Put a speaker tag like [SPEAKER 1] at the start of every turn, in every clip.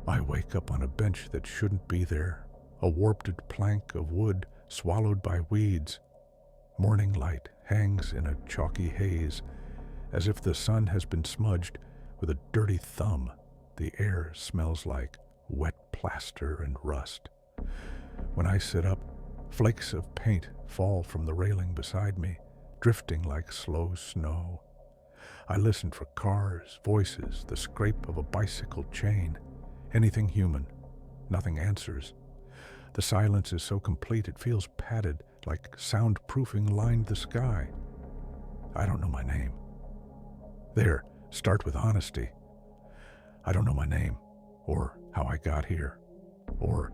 [SPEAKER 1] I wake up on a bench that shouldn't be there, a warped plank of wood swallowed by weeds. Morning light hangs in a chalky haze, as if the sun has been smudged with a dirty thumb. The air smells like wet plaster and rust. When I sit up, flakes of paint fall from the railing beside me, drifting like slow snow. I listen for cars, voices, the scrape of a bicycle chain. Anything human. Nothing answers. The silence is so complete it feels padded, like soundproofing lined the sky. I don't know my name. There, start with honesty. I don't know my name, or how I got here, or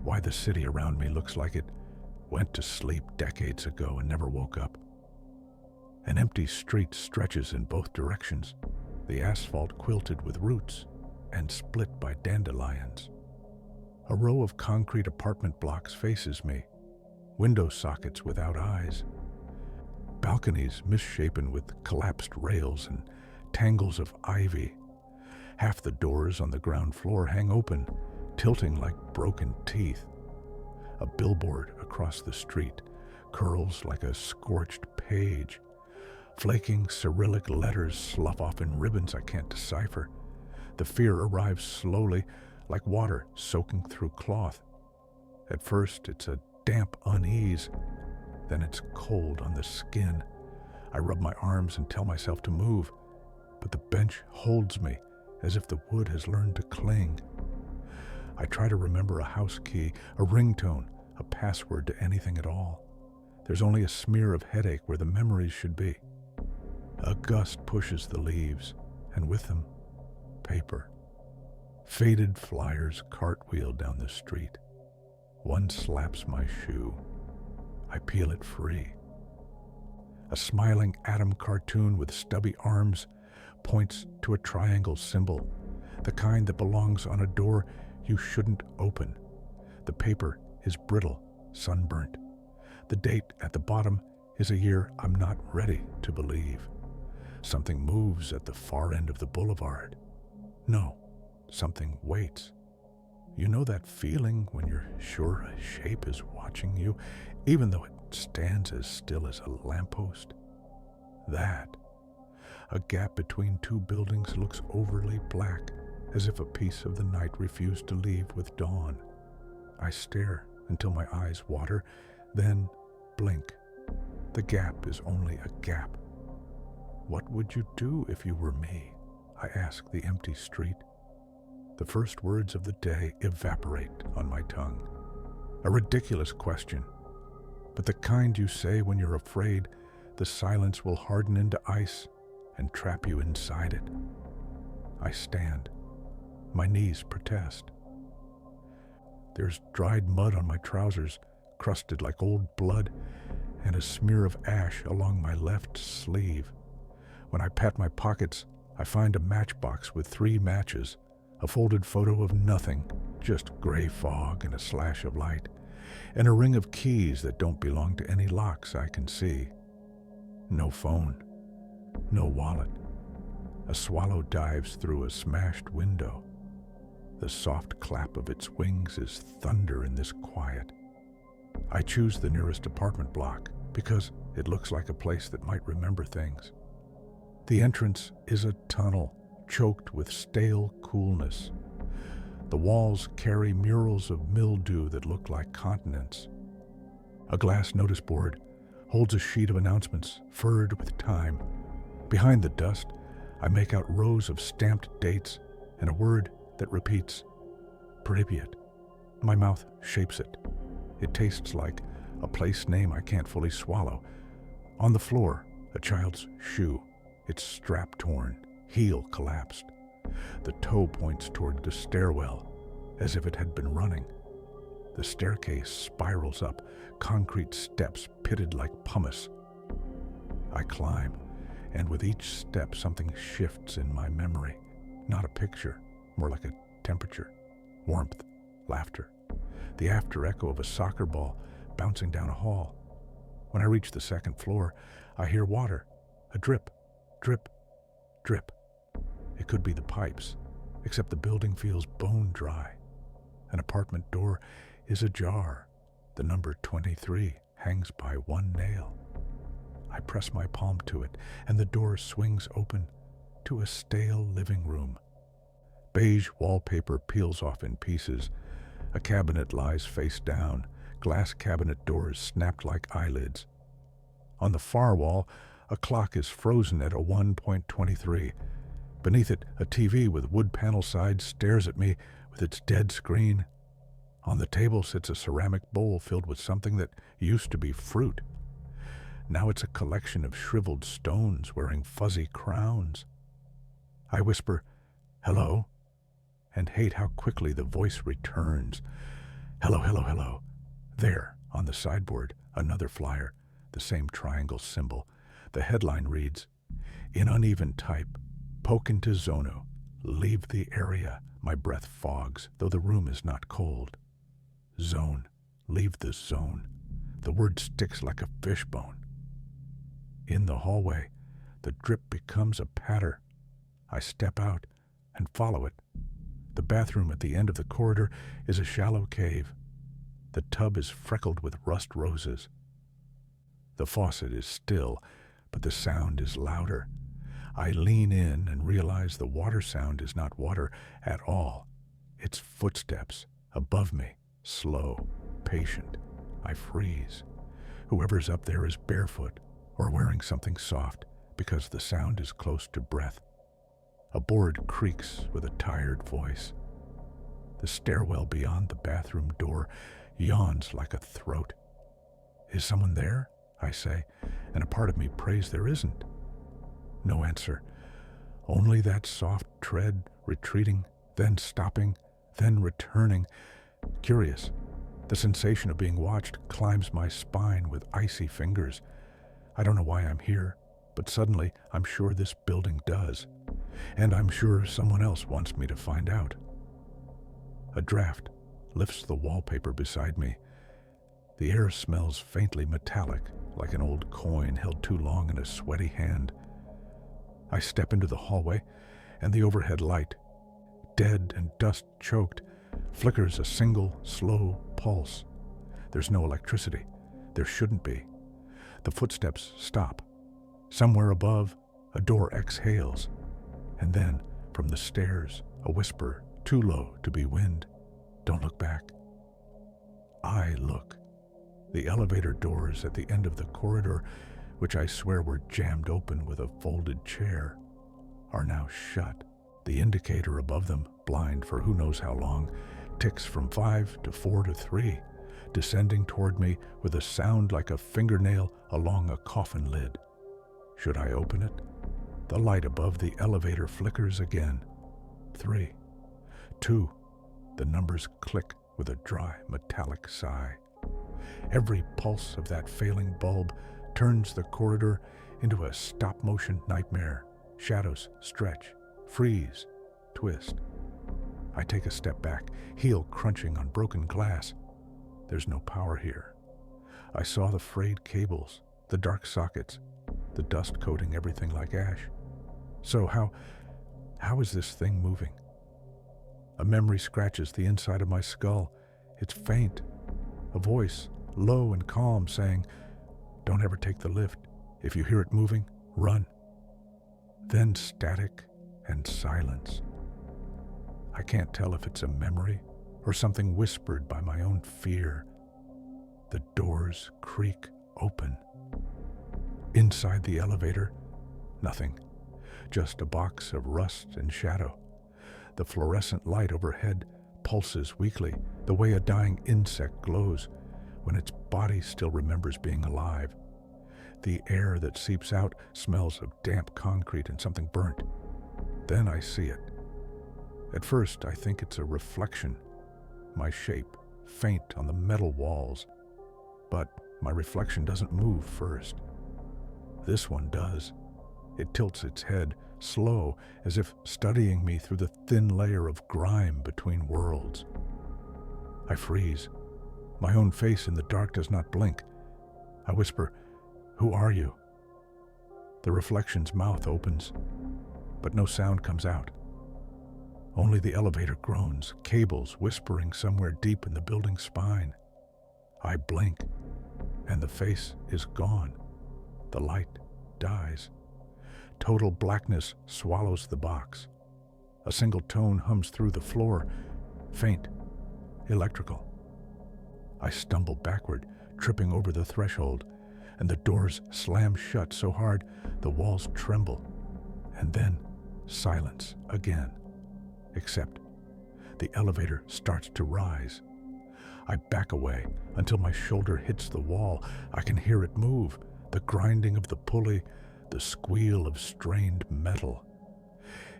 [SPEAKER 1] why the city around me looks like it went to sleep decades ago and never woke up. An empty street stretches in both directions, the asphalt quilted with roots and split by dandelions. A row of concrete apartment blocks faces me, window sockets without eyes, balconies misshapen with collapsed rails and tangles of ivy. Half the doors on the ground floor hang open, tilting like broken teeth. A billboard across the street curls like a scorched page. Flaking Cyrillic letters slough off in ribbons I can't decipher. The fear arrives slowly, like water soaking through cloth. At first, it's a damp unease. Then it's cold on the skin. I rub my arms and tell myself to move, but the bench holds me as if the wood has learned to cling. I try to remember a house key, a ringtone, a password to anything at all. There's only a smear of headache where the memories should be. A gust pushes the leaves, and with them, paper. Faded flyers cartwheel down the street. One slaps my shoe. I peel it free. A smiling atom cartoon with stubby arms points to a triangle symbol, the kind that belongs on a door you shouldn't open. The paper is brittle, sunburnt. The date at the bottom is a year I'm not ready to believe. Something moves at the far end of the boulevard. No, something waits. You know that feeling when you're sure a shape is watching you, even though it stands as still as a lamppost? That. A gap between two buildings looks overly black, as if a piece of the night refused to leave with dawn. I stare until my eyes water, then blink. The gap is only a gap. What would you do if you were me? I ask the empty street. The first words of the day evaporate on my tongue. A ridiculous question, but the kind you say when you're afraid the silence will harden into ice and trap you inside it. I stand. My knees protest. There's dried mud on my trousers, crusted like old blood, and a smear of ash along my left sleeve. When I pat my pockets, I find a matchbox with 3 matches, a folded photo of nothing, just gray fog and a slash of light, and a ring of keys that don't belong to any locks I can see. No phone, no wallet. A swallow dives through a smashed window. The soft clap of its wings is thunder in this quiet. I choose the nearest apartment block because it looks like a place that might remember things. The entrance is a tunnel choked with stale coolness. The walls carry murals of mildew that look like continents. A glass notice board holds a sheet of announcements furred with time. Behind the dust, I make out rows of stamped dates and a word that repeats, Pripyat. My mouth shapes it. It tastes like a place name I can't fully swallow. On the floor, a child's shoe, its strap torn, heel collapsed. The toe points toward the stairwell, as if it had been running. The staircase spirals up, concrete steps pitted like pumice. I climb, and with each step something shifts in my memory. Not a picture, more like a temperature, warmth, laughter. The after echo of a soccer ball bouncing down a hall. When I reach the second floor, I hear water, a drip, drip, drip. It could be the pipes. except the building feels bone dry. An apartment door is ajar. The number 23 hangs by one nail. I press my palm to it, and the door swings open to a stale living room. Beige wallpaper peels off in pieces. A cabinet lies face down, glass cabinet doors snapped like eyelids. On the far wall, a clock is frozen at a 1.23. Beneath it, a TV with wood panel sides stares at me with its dead screen. On the table sits a ceramic bowl filled with something that used to be fruit. Now it's a collection of shriveled stones wearing fuzzy crowns. I whisper, "Hello," and hate how quickly the voice returns. "Hello, hello, hello." There, on the sideboard, another flyer, the same triangle symbol. The headline reads, in uneven type, "Poke into Zono. Leave the area." My breath fogs, though the room is not cold. Zone. Leave the zone. The word sticks like a fishbone. In the hallway, the drip becomes a patter. I step out and follow it. The bathroom at the end of the corridor is a shallow cave. The tub is freckled with rust roses. The faucet is still, but the sound is louder. I lean in and realize the water sound is not water at all. It's footsteps above me, slow, patient. I freeze. Whoever's up there is barefoot or wearing something soft because the sound is close to breath. A board creaks with a tired voice. The stairwell beyond the bathroom door yawns like a throat. "Is someone there?" I say, and a part of me prays there isn't. No answer. Only that soft tread, retreating, then stopping, then returning. Curious, the sensation of being watched climbs my spine with icy fingers. I don't know why I'm here, but suddenly I'm sure this building does. And I'm sure someone else wants me to find out. A draft lifts the wallpaper beside me. The air smells faintly metallic, like an old coin held too long in a sweaty hand. I step into the hallway, and the overhead light, dead and dust-choked, flickers a single, slow pulse. There's no electricity. There shouldn't be. The footsteps stop. Somewhere above, a door exhales. And then, from the stairs, a whisper, too low to be wind. "Don't look back." I look. The elevator doors at the end of the corridor, which I swear were jammed open with a folded chair, are now shut. The indicator above them, blind for who knows how long, ticks from 5 to 4 to 3, descending toward me with a sound like a fingernail along a coffin lid. Should I open it? The light above the elevator flickers again. 3, 2, the numbers click with a dry, metallic sigh. Every pulse of that failing bulb turns the corridor into a stop-motion nightmare. Shadows stretch, freeze, twist. I take a step back, heel crunching on broken glass. There's no power here. I saw the frayed cables, the dark sockets, the dust coating everything like ash. So how is this thing moving? A memory scratches the inside of my skull. It's faint. A voice, low and calm, saying, "Don't ever take the lift. If you hear it moving, run." Then static and silence. I can't tell if it's a memory or something whispered by my own fear. The doors creak open. Inside the elevator, nothing. Just a box of rust and shadow. The fluorescent light overhead pulses weakly, the way a dying insect glows when its body still remembers being alive. The air that seeps out smells of damp concrete and something burnt. Then I see it. At first, I think it's a reflection, my shape, faint on the metal walls. But my reflection doesn't move first. This one does. It tilts its head, slow, as if studying me through the thin layer of grime between worlds. I freeze. My own face in the dark does not blink. I whisper, "Who are you?" The reflection's mouth opens, but no sound comes out. Only the elevator groans, cables whispering somewhere deep in the building's spine. I blink, and the face is gone. The light dies. Total blackness swallows the box. A single tone hums through the floor, faint, electrical. I stumble backward, tripping over the threshold, and the doors slam shut so hard the walls tremble. And then silence again. Except the elevator starts to rise. I back away until my shoulder hits the wall. I can hear it move, the grinding of the pulley, the squeal of strained metal.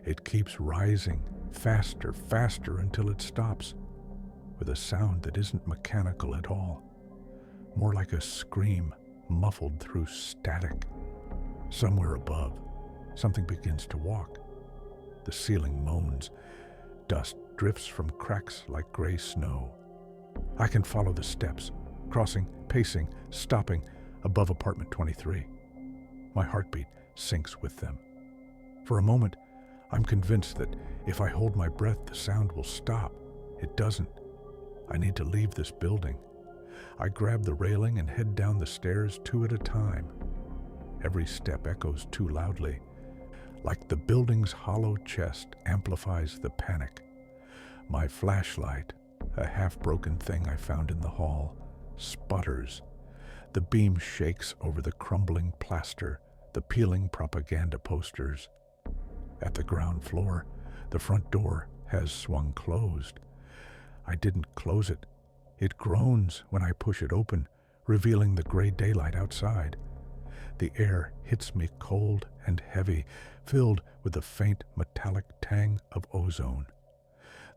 [SPEAKER 1] It keeps rising, faster, faster, until it stops, with a sound that isn't mechanical at all, more like a scream muffled through static. Somewhere above, something begins to walk. The ceiling moans. Dust drifts from cracks like gray snow. I can follow the steps, crossing, pacing, stopping above apartment 23. My heartbeat syncs with them. For a moment, I'm convinced that if I hold my breath, the sound will stop. It doesn't. I need to leave this building. I grab the railing and head down the stairs 2 at a time. Every step echoes too loudly, like the building's hollow chest amplifies the panic. My flashlight, a half-broken thing I found in the hall, sputters. The beam shakes over the crumbling plaster, the peeling propaganda posters. At the ground floor, the front door has swung closed. I didn't close it. It groans when I push it open, revealing the gray daylight outside. The air hits me cold and heavy, filled with a faint metallic tang of ozone.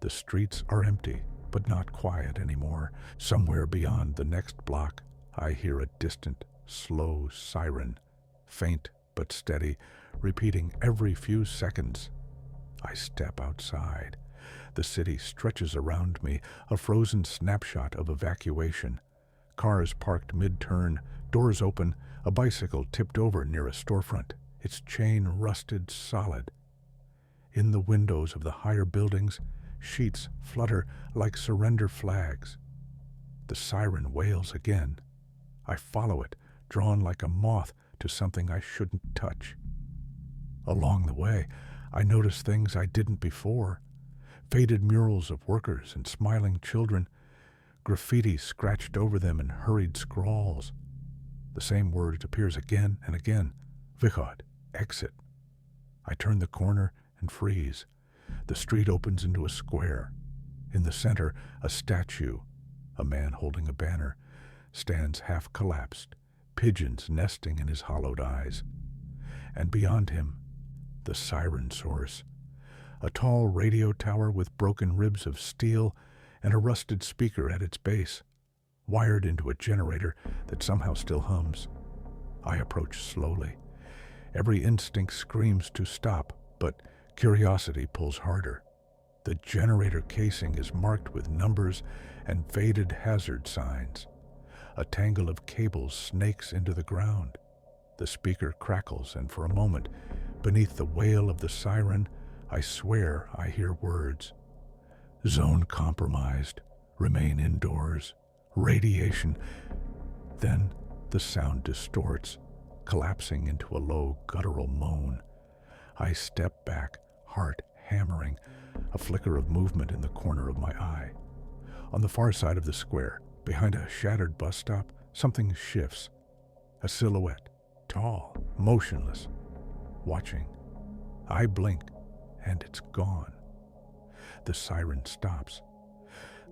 [SPEAKER 1] The streets are empty, but not quiet anymore. Somewhere beyond the next block, I hear a distant, slow siren, faint but steady, repeating every few seconds. I step outside. The city stretches around me, a frozen snapshot of evacuation. Cars parked mid-turn, doors open, a bicycle tipped over near a storefront, its chain rusted solid. In the windows of the higher buildings, sheets flutter like surrender flags. The siren wails again. I follow it, drawn like a moth to something I shouldn't touch. Along the way, I notice things I didn't before. Faded murals of workers and smiling children, graffiti scratched over them in hurried scrawls. The same word appears again and again. Vychod, exit. I turn the corner and freeze. The street opens into a square. In the center, a statue, a man holding a banner, stands half collapsed, pigeons nesting in his hollowed eyes. And beyond him, the siren source, a tall radio tower with broken ribs of steel and a rusted speaker at its base, wired into a generator that somehow still hums. I approach slowly. Every instinct screams to stop, but curiosity pulls harder. The generator casing is marked with numbers and faded hazard signs. A tangle of cables snakes into the ground. The speaker crackles, and for a moment, beneath the wail of the siren, I swear I hear words. Zone compromised. Remain indoors. Radiation. Then the sound distorts, collapsing into a low guttural moan. I step back, heart hammering, a flicker of movement in the corner of my eye. On the far side of the square, behind a shattered bus stop, something shifts. A silhouette, tall, motionless, watching. I blink, and it's gone. The siren stops.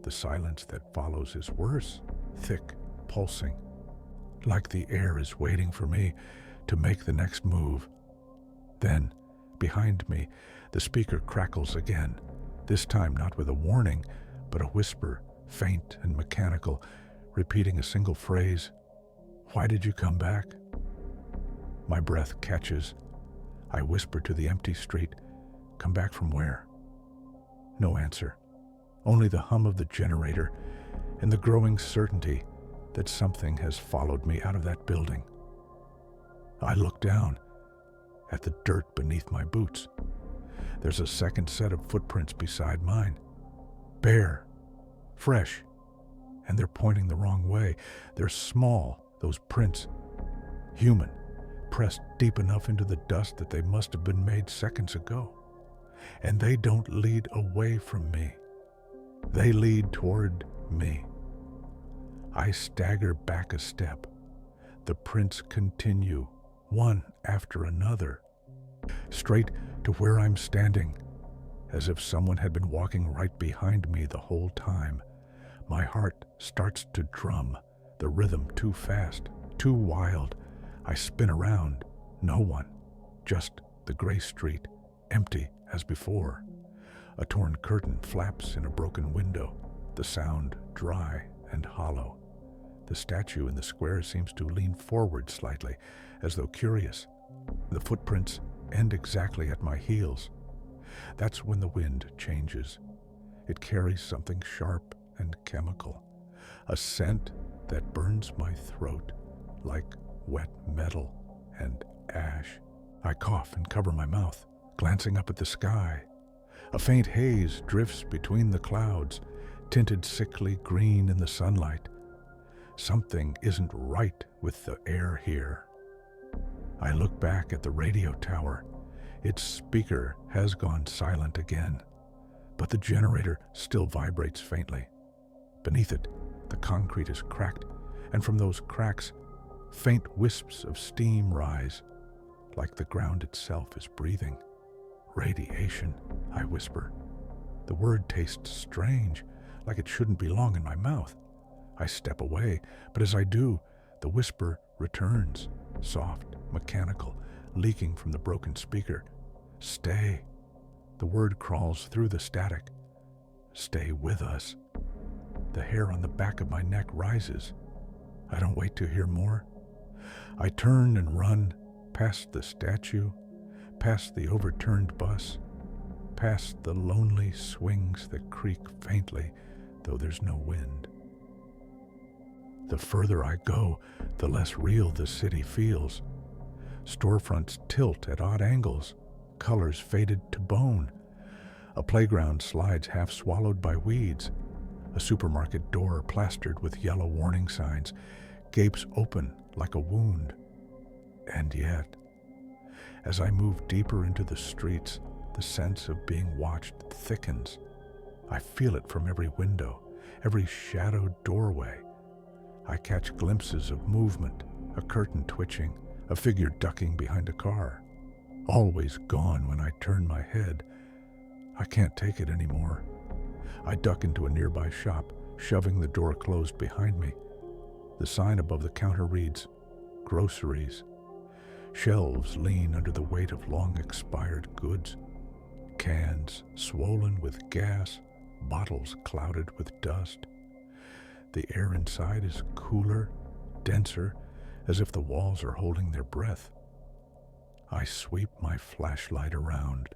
[SPEAKER 1] The silence that follows is worse, thick, pulsing, like the air is waiting for me to make the next move. Then, behind me, the speaker crackles again, this time not with a warning, but a whisper, faint and mechanical, repeating a single phrase. Why did you come back? My breath catches. I whisper to the empty street, come back from where? No answer. Only the hum of the generator and the growing certainty that something has followed me out of that building. I look down at the dirt beneath my boots. There's a second set of footprints beside mine. Bare, fresh, and they're pointing the wrong way. They're small, those prints. Human, pressed deep enough into the dust that they must have been made seconds ago. And they don't lead away from me. They lead toward me. I stagger back a step. The prints continue, one after another, straight to where I'm standing, as if someone had been walking right behind me the whole time. My heart starts to drum, the rhythm too fast, too wild. I spin around. No one. Just the gray street, empty as before. A torn curtain flaps in a broken window, the sound dry and hollow. The statue in the square seems to lean forward slightly, as though curious. The footprints end exactly at my heels. That's when the wind changes. It carries something sharp and chemical, a scent that burns my throat like wet metal and ash. I cough and cover my mouth, glancing up at the sky. A faint haze drifts between the clouds, tinted sickly green in the sunlight. Something isn't right with the air here. I look back at the radio tower. Its speaker has gone silent again, but the generator still vibrates faintly. Beneath it, the concrete is cracked, and from those cracks, faint wisps of steam rise, like the ground itself is breathing. Radiation, I whisper. The word tastes strange, like it shouldn't belong in my mouth. I step away, but as I do, the whisper returns, soft, mechanical, leaking from the broken speaker. Stay. The word crawls through the static. Stay with us. The hair on the back of my neck rises. I don't wait to hear more. I turn and run, past the statue, past the overturned bus, past the lonely swings that creak faintly, though there's no wind. The further I go, the less real the city feels. Storefronts tilt at odd angles, colors faded to bone. A playground slides half swallowed by weeds. A supermarket door plastered with yellow warning signs gapes open like a wound. And yet, as I move deeper into the streets, the sense of being watched thickens. I feel it from every window, every shadowed doorway. I catch glimpses of movement, a curtain twitching, a figure ducking behind a car. Always gone when I turn my head. I can't take it anymore. I duck into a nearby shop, shoving the door closed behind me. The sign above the counter reads, "Groceries." Shelves lean under the weight of long-expired goods. Cans swollen with gas, bottles clouded with dust. The air inside is cooler, denser, as if the walls are holding their breath. I sweep my flashlight around.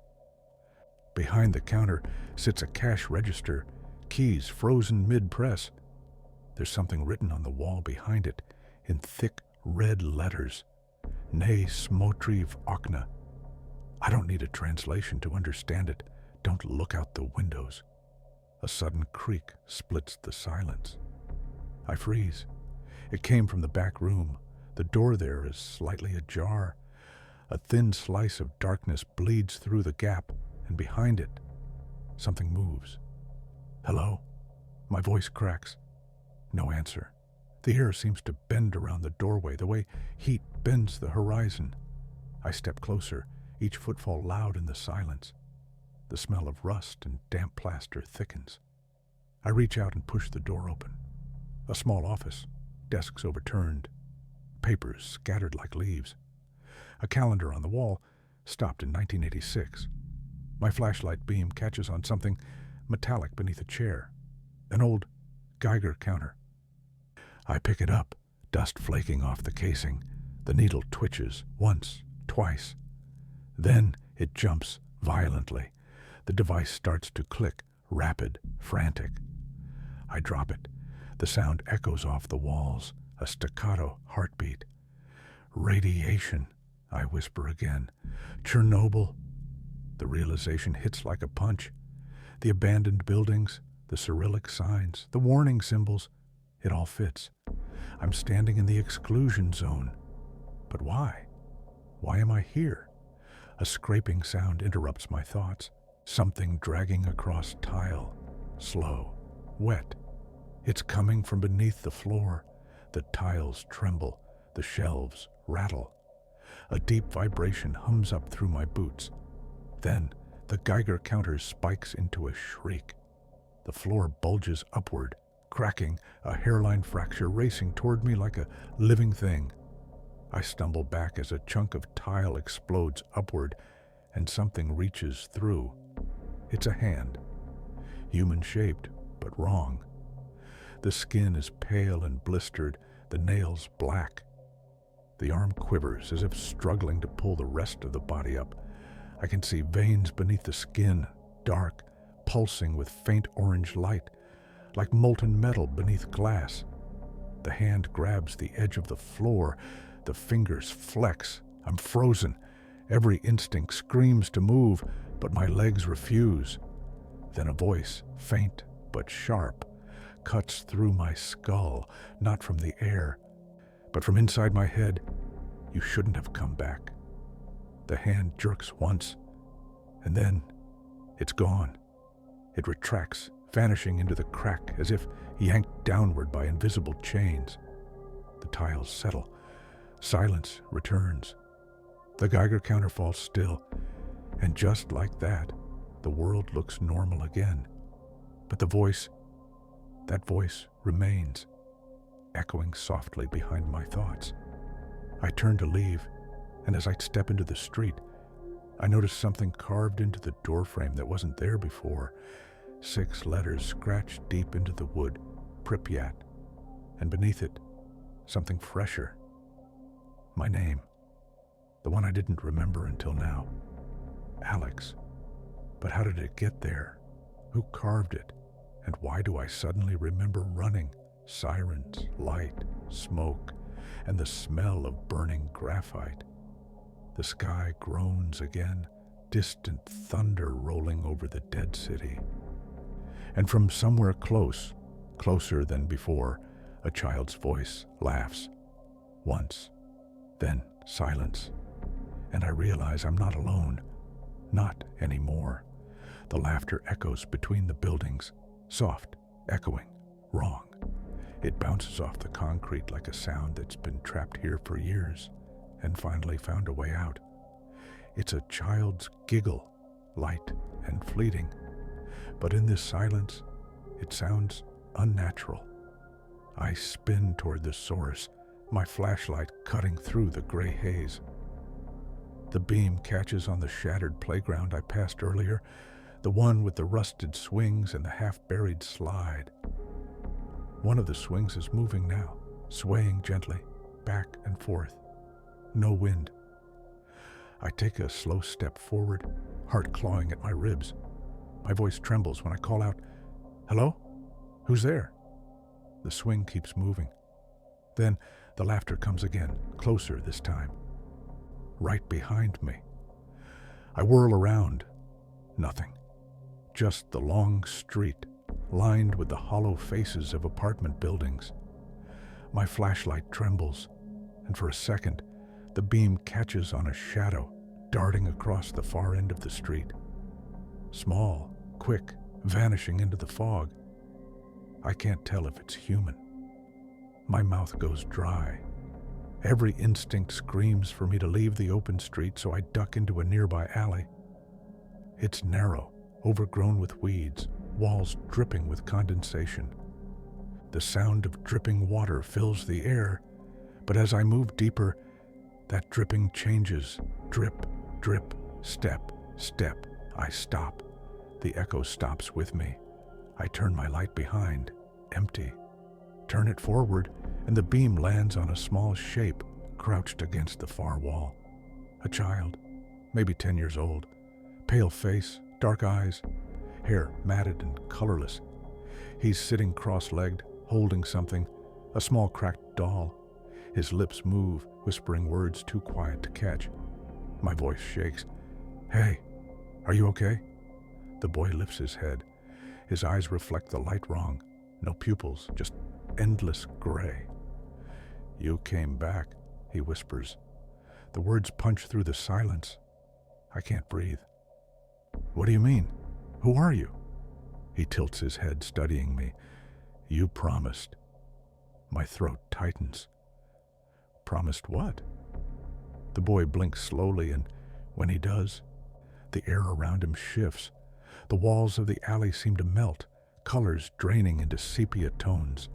[SPEAKER 1] Behind the counter sits a cash register, keys frozen mid-press. There's something written on the wall behind it in thick red letters. Ne smotriv okna. I don't need a translation to understand it. Don't look out the windows. A sudden creak splits the silence. I freeze. It came from the back room. The door there is slightly ajar. A thin slice of darkness bleeds through the gap, and behind it, something moves. Hello? My voice cracks. No answer. The air seems to bend around the doorway, the way heat bends the horizon. I step closer, each footfall loud in the silence. The smell of rust and damp plaster thickens. I reach out and push the door open. A small office, desks overturned, papers scattered like leaves. A calendar on the wall, stopped in 1986. My flashlight beam catches on something metallic beneath a chair, an old Geiger counter. I pick it up, dust flaking off the casing. The needle twitches once, twice. Then it jumps violently. The device starts to click, rapid, frantic. I drop it. The sound echoes off the walls, a staccato heartbeat. Radiation, I whisper again. Chernobyl. The realization hits like a punch. The abandoned buildings, the Cyrillic signs, the warning symbols, it all fits. I'm standing in the exclusion zone. But why? Why am I here? A scraping sound interrupts my thoughts. Something dragging across tile. Slow. Wet. It's coming from beneath the floor. The tiles tremble. The shelves rattle. A deep vibration hums up through my boots. Then, the Geiger counter spikes into a shriek. The floor bulges upward, cracking, a hairline fracture racing toward me like a living thing. I stumble back as a chunk of tile explodes upward, and something reaches through. It's a hand. Human-shaped, but wrong. The skin is pale and blistered, the nails black. The arm quivers as if struggling to pull the rest of the body up. I can see veins beneath the skin, dark, pulsing with faint orange light, like molten metal beneath glass. The hand grabs the edge of the floor. The fingers flex. I'm frozen. Every instinct screams to move, but my legs refuse. Then a voice, faint but sharp, cuts through my skull, not from the air, but from inside my head. You shouldn't have come back. The hand jerks once, and then it's gone. It retracts, vanishing into the crack as if yanked downward by invisible chains. The tiles settle. Silence returns. The Geiger counter falls still, and just like that, the world looks normal again. But that voice remains, echoing softly behind my thoughts. I turn to leave, and as I step into the street, I notice something carved into the doorframe that wasn't there before. 6 letters scratched deep into the wood, Pripyat, and beneath it, something fresher. My name, the one I didn't remember until now. Alex. But how did it get there? Who carved it? And why do I suddenly remember running? Sirens, light, smoke, and the smell of burning graphite. The sky groans again, distant thunder rolling over the dead city. And from somewhere close, closer than before, a child's voice laughs. Once. Then silence. And I realize I'm not alone. Not anymore. The laughter echoes between the buildings, soft, echoing, wrong. It bounces off the concrete like a sound that's been trapped here for years and finally found a way out. It's a child's giggle, light and fleeting. But in this silence, it sounds unnatural. I spin toward the source, my flashlight cutting through the gray haze. The beam catches on the shattered playground I passed earlier, the one with the rusted swings and the half-buried slide. One of the swings is moving now, swaying gently, back and forth. No wind. I take a slow step forward, heart clawing at my ribs. My voice trembles when I call out, "Hello? Who's there?" The swing keeps moving. Then the laughter comes again, closer this time. Right behind me. I whirl around. Nothing. Just the long street, lined with the hollow faces of apartment buildings. My flashlight trembles, and for a second, the beam catches on a shadow darting across the far end of the street. Small, quick, vanishing into the fog. I can't tell if it's human. My mouth goes dry. Every instinct screams for me to leave the open street, so I duck into a nearby alley. It's narrow, overgrown with weeds, walls dripping with condensation. The sound of dripping water fills the air, but as I move deeper, that dripping changes. Drip, drip, step, step. I stop. The echo stops with me. I turn my light behind, empty. Turn it forward, and the beam lands on a small shape crouched against the far wall. A child, maybe 10 years old. Pale face, dark eyes, hair matted and colorless. He's sitting cross-legged, holding something, a small cracked doll. His lips move, whispering words too quiet to catch. My voice shakes. "Hey, Are you okay? The boy lifts his head. His eyes reflect the light wrong. No pupils, just endless gray. You came back, he whispers. The words punch through the silence. I can't breathe. What do you mean? Who are you? He tilts his head, studying me. You promised. My throat tightens. Promised what? The boy blinks slowly, and when he does, the air around him shifts. The walls of the alley seem to melt, colors draining into sepia tones.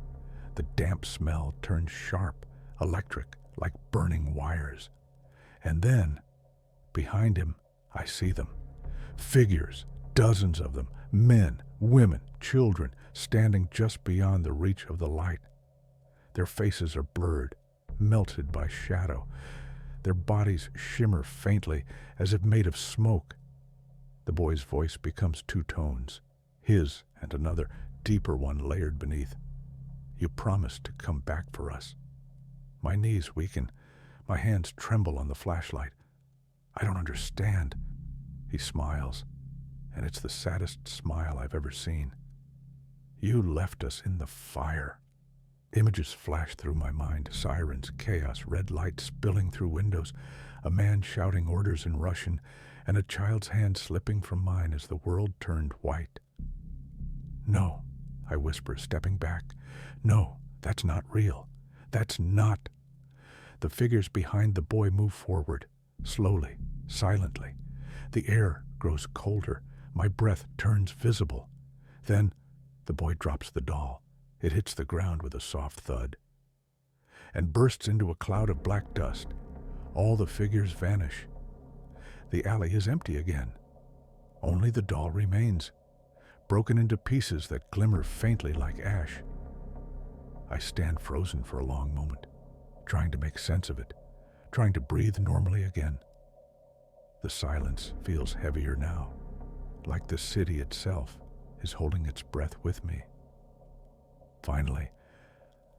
[SPEAKER 1] The damp smell turns sharp, electric, like burning wires. And then, behind him, I see them. Figures, dozens of them, men, women, children, standing just beyond the reach of the light. Their faces are blurred, melted by shadow. Their bodies shimmer faintly, as if made of smoke. The boy's voice becomes two tones, his and another, deeper one layered beneath. You promised to come back for us. My knees weaken. My hands tremble on the flashlight. I don't understand. He smiles, and it's the saddest smile I've ever seen. You left us in the fire. Images flash through my mind, sirens, chaos, red light spilling through windows, a man shouting orders in Russian, and a child's hand slipping from mine as the world turned white. No, I whisper, stepping back. No, that's not real. That's not. The figures behind the boy move forward, slowly, silently. The air grows colder. My breath turns visible. Then the boy drops the doll. It hits the ground with a soft thud and bursts into a cloud of black dust. All the figures vanish. The alley is empty again. Only the doll remains, broken into pieces that glimmer faintly like ash. I stand frozen for a long moment, trying to make sense of it, trying to breathe normally again. The silence feels heavier now, like the city itself is holding its breath with me. Finally,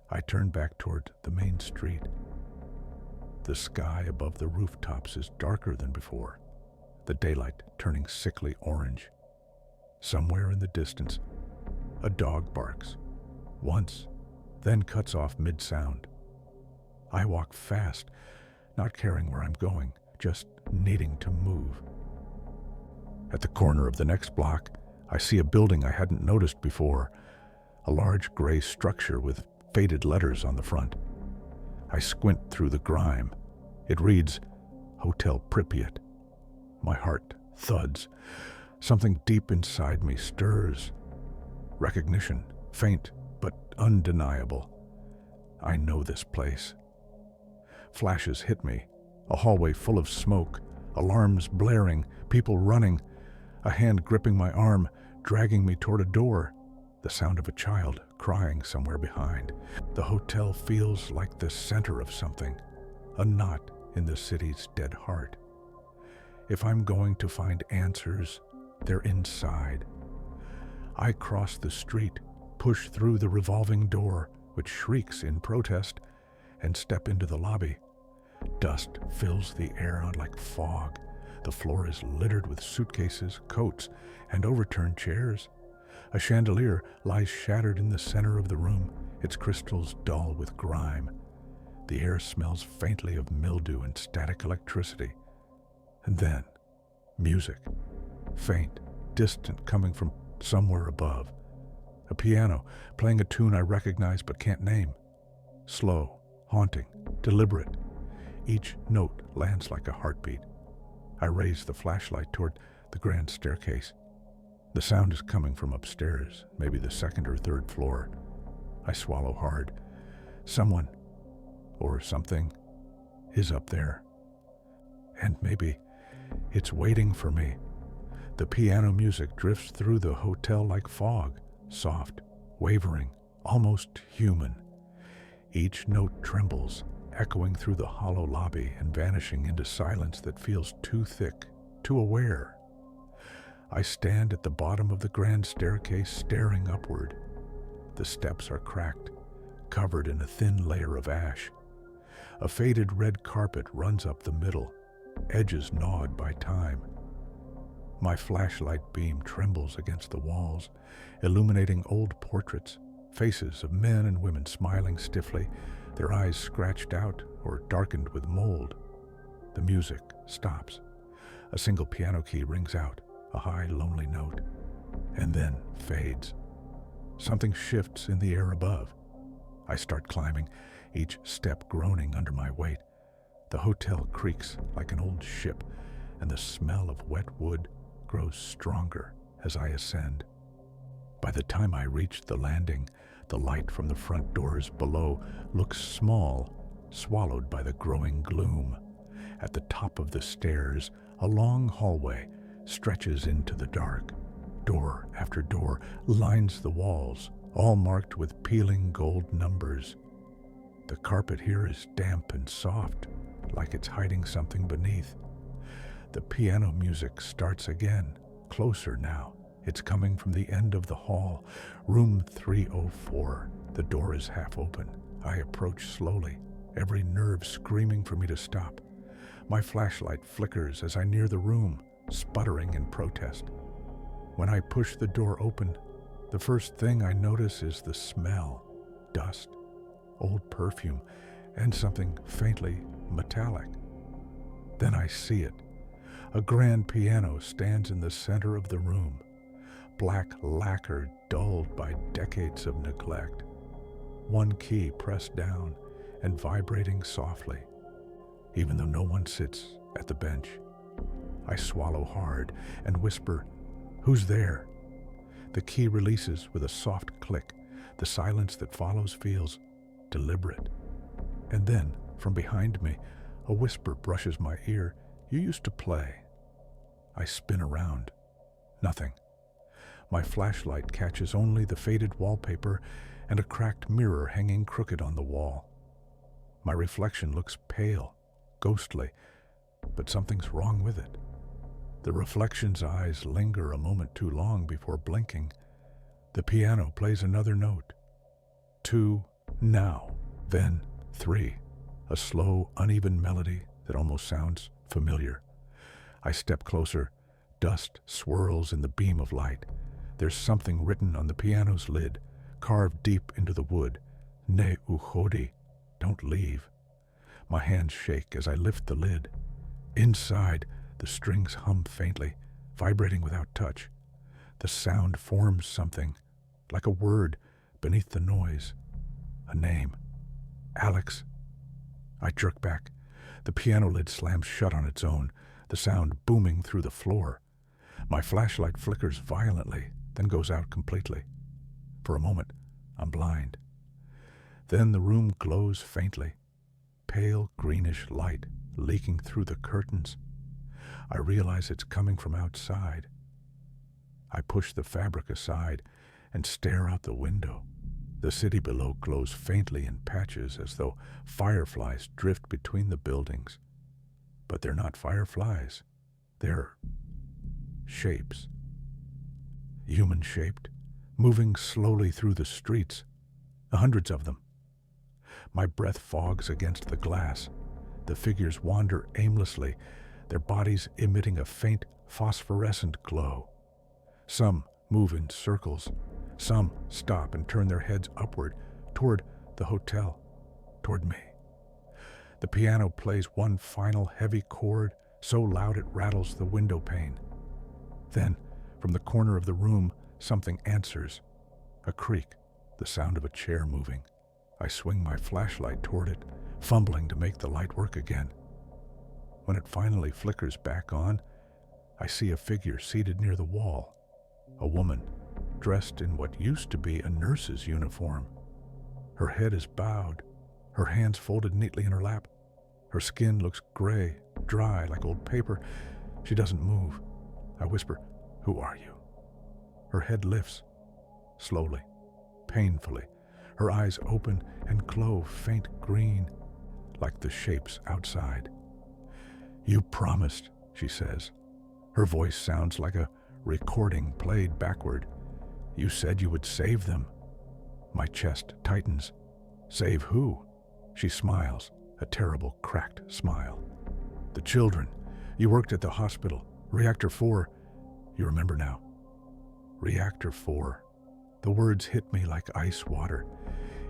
[SPEAKER 1] I turn back toward the main street. The sky above the rooftops is darker than before, the daylight turning sickly orange. Somewhere in the distance, a dog barks, once, then cuts off mid-sound. I walk fast, not caring where I'm going, just needing to move. At the corner of the next block, I see a building I hadn't noticed before, a large gray structure with faded letters on the front. I squint through the grime. It reads, Hotel Pripyat. My heart thuds. Something deep inside me stirs. Recognition, faint but undeniable. I know this place. Flashes hit me. A hallway full of smoke, alarms blaring, people running, a hand gripping my arm, dragging me toward a door. The sound of a child crying somewhere behind. The hotel feels like the center of something, a knot in the city's dead heart. If I'm going to find answers, they're inside. I cross the street, push through the revolving door, which shrieks in protest, and step into the lobby. Dust fills the air like fog. The floor is littered with suitcases, coats, and overturned chairs. A chandelier lies shattered in the center of the room, its crystals dull with grime. The air smells faintly of mildew and static electricity. And then, music, faint, distant, coming from somewhere above. A piano, playing a tune I recognize but can't name. Slow, haunting, deliberate. Each note lands like a heartbeat. I raise the flashlight toward the grand staircase. The sound is coming from upstairs, maybe the second or third floor. I swallow hard. Someone, or something, is up there. And maybe it's waiting for me. The piano music drifts through the hotel like fog, soft, wavering, almost human. Each note trembles, echoing through the hollow lobby and vanishing into silence that feels too thick, too aware. I stand at the bottom of the grand staircase, staring upward. The steps are cracked, covered in a thin layer of ash. A faded red carpet runs up the middle, edges gnawed by time. My flashlight beam trembles against the walls, illuminating old portraits, faces of men and women smiling stiffly, their eyes scratched out or darkened with mold. The music stops. A single piano key rings out, a high, lonely note, and then fades. Something shifts in the air above. I start climbing, each step groaning under my weight. The hotel creaks like an old ship, and the smell of wet wood grows stronger as I ascend. By the time I reach the landing, the light from the front doors below looks small, swallowed by the growing gloom. At the top of the stairs, a long hallway stretches into the dark. Door after door lines the walls, all marked with peeling gold numbers. The carpet here is damp and soft, like it's hiding something beneath. The piano music starts again, closer now. It's coming from the end of the hall, room 304. The door is half open. I approach slowly, every nerve screaming for me to stop. My flashlight flickers as I near the room, sputtering in protest. When I push the door open, the first thing I notice is the smell. Dust, old perfume, and something faintly metallic. Then I see it. A grand piano stands in the center of the room, black lacquer dulled by decades of neglect. One key pressed down and vibrating softly, even though no one sits at the bench. I swallow hard and whisper, "Who's there?" The key releases with a soft click. The silence that follows feels deliberate. And then, from behind me, a whisper brushes my ear. "You used to play." I spin around. Nothing. My flashlight catches only the faded wallpaper and a cracked mirror hanging crooked on the wall. My reflection looks pale, ghostly, but something's wrong with it. The reflection's eyes linger a moment too long before blinking. The piano plays another note. 2, now, then 3. A slow, uneven melody that almost sounds familiar. I step closer. Dust swirls in the beam of light. There's something written on the piano's lid, carved deep into the wood. "Ne uchodi," don't leave. My hands shake as I lift the lid. Inside, the strings hum faintly, vibrating without touch. The sound forms something, like a word, beneath the noise. A name. Alex. I jerk back. The piano lid slams shut on its own, the sound booming through the floor. My flashlight flickers violently, then goes out completely. For a moment, I'm blind. Then the room glows faintly, pale greenish light leaking through the curtains. I realize it's coming from outside. I push the fabric aside and stare out the window. The city below glows faintly in patches as though fireflies drift between the buildings. But they're not fireflies. They're shapes. Human-shaped, moving slowly through the streets. Hundreds of them. My breath fogs against the glass. The figures wander aimlessly, their bodies emitting a faint phosphorescent glow. Some move in circles. Some stop and turn their heads upward, toward the hotel, toward me. The piano plays one final heavy chord, so loud it rattles the window pane. Then, from the corner of the room, something answers. A creak, the sound of a chair moving. I swing my flashlight toward it, fumbling to make the light work again. When it finally flickers back on, I see a figure seated near the wall. A woman, dressed in what used to be a nurse's uniform. Her head is bowed, her hands folded neatly in her lap. Her skin looks gray, dry like old paper. She doesn't move. I whisper, "Who are you?" Her head lifts, slowly, painfully. Her eyes open and glow faint green, like the shapes outside. "You promised," she says. Her voice sounds like a recording played backward. "You said you would save them." My chest tightens. "Save who?" She smiles, a terrible, cracked smile. "The children. You worked at the hospital, Reactor 4. You remember now. Reactor 4. The words hit me like ice water.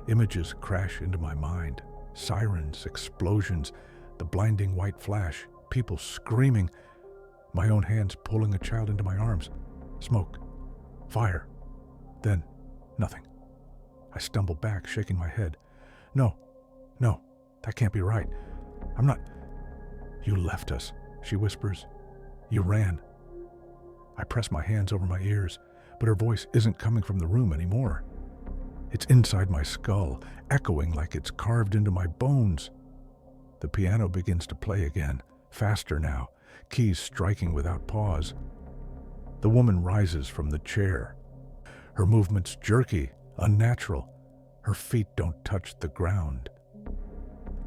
[SPEAKER 1] Images crash into my mind. Sirens, explosions, the blinding white flash, people screaming, my own hands pulling a child into my arms. Smoke. Fire. Then, nothing. I stumble back, shaking my head. No, that can't be right. I'm not... You left us, she whispers. You ran. I press my hands over my ears, but her voice isn't coming from the room anymore. It's inside my skull, echoing like it's carved into my bones. The piano begins to play again, faster now, keys striking without pause. The woman rises from the chair. Her movements jerky, unnatural. Her feet don't touch the ground.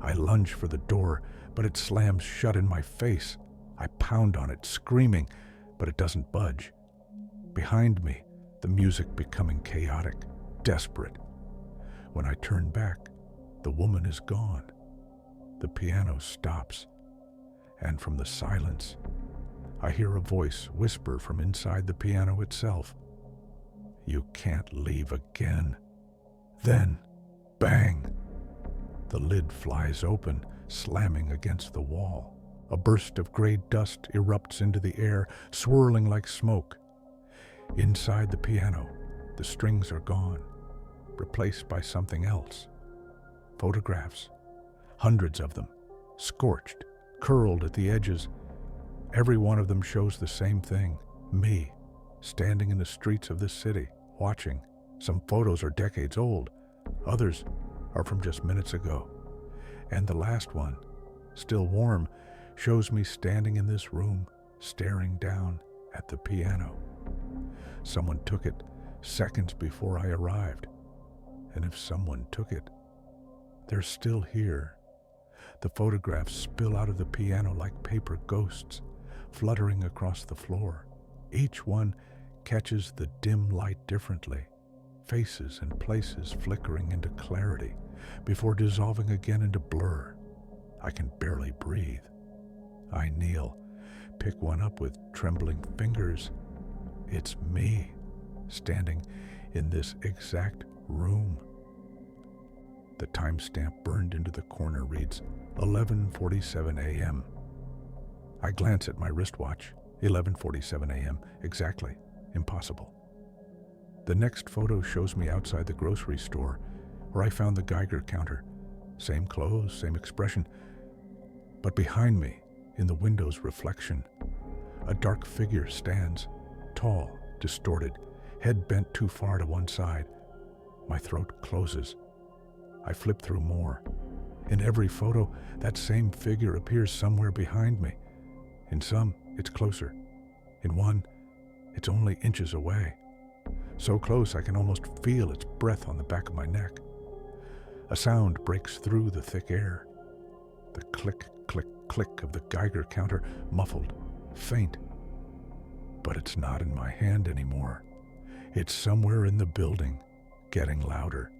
[SPEAKER 1] I lunge for the door, but it slams shut in my face. I pound on it, screaming, but it doesn't budge. Behind me, the music becoming chaotic, desperate. When I turn back, the woman is gone. The piano stops, and from the silence, I hear a voice whisper from inside the piano itself. You can't leave again. Then, bang! The lid flies open, slamming against the wall. A burst of gray dust erupts into the air, swirling like smoke. Inside the piano, the strings are gone, replaced by something else. Photographs, hundreds of them, scorched, curled at the edges. Every one of them shows the same thing, me, standing in the streets of this city, watching. Some photos are decades old, others are from just minutes ago. And the last one, still warm, shows me standing in this room, staring down at the piano. Someone took it seconds before I arrived. And if someone took it, they're still here. The photographs spill out of the piano like paper ghosts, fluttering across the floor. Each one catches the dim light differently, faces and places flickering into clarity before dissolving again into blur. I can barely breathe. I kneel, pick one up with trembling fingers. It's me, standing in this exact room. The timestamp burned into the corner reads 11:47 a.m. I glance at my wristwatch. 11:47 a.m. Exactly. Impossible. The next photo shows me outside the grocery store where I found the Geiger counter. Same clothes, same expression. But behind me, in the window's reflection, a dark figure stands, tall, distorted, head bent too far to one side. My throat closes. I flip through more. In every photo, that same figure appears somewhere behind me. In some, it's closer. In one, it's only inches away. So close I can almost feel its breath on the back of my neck. A sound breaks through the thick air. The click, click, click of the Geiger counter, muffled, faint. But it's not in my hand anymore. It's somewhere in the building, getting louder.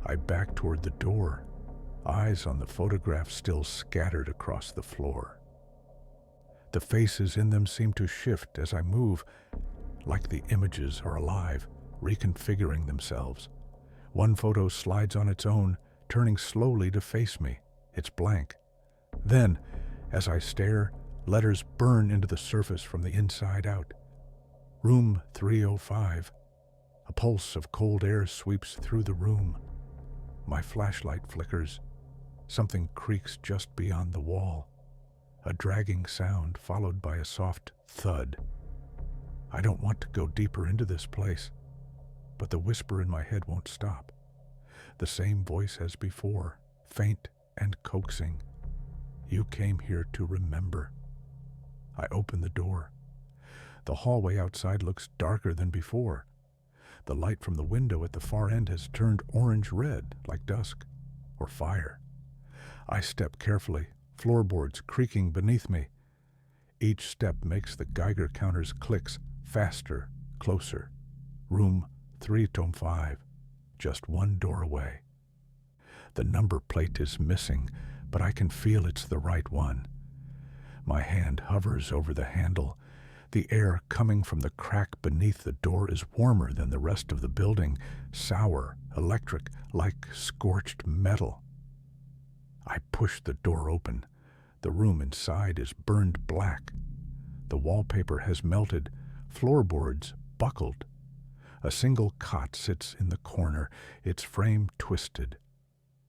[SPEAKER 1] I back toward the door, eyes on the photographs still scattered across the floor. The faces in them seem to shift as I move, like the images are alive, reconfiguring themselves. One photo slides on its own, turning slowly to face me. It's blank. Then, as I stare, letters burn into the surface from the inside out. Room 305. A pulse of cold air sweeps through the room. My flashlight flickers. Something creaks just beyond the wall. A dragging sound followed by a soft thud. I don't want to go deeper into this place, but the whisper in my head won't stop. The same voice as before, faint and coaxing. You came here to remember. I open the door. The hallway outside looks darker than before. The light from the window at the far end has turned orange-red, like dusk, or fire. I step carefully, floorboards creaking beneath me. Each step makes the Geiger counter's clicks faster, closer. Room 305, just one door away. The number plate is missing, but I can feel it's the right one. My hand hovers over the handle. The air coming from the crack beneath the door is warmer than the rest of the building, sour, electric, like scorched metal. I push the door open. The room inside is burned black. The wallpaper has melted, floorboards buckled. A single cot sits in the corner, its frame twisted.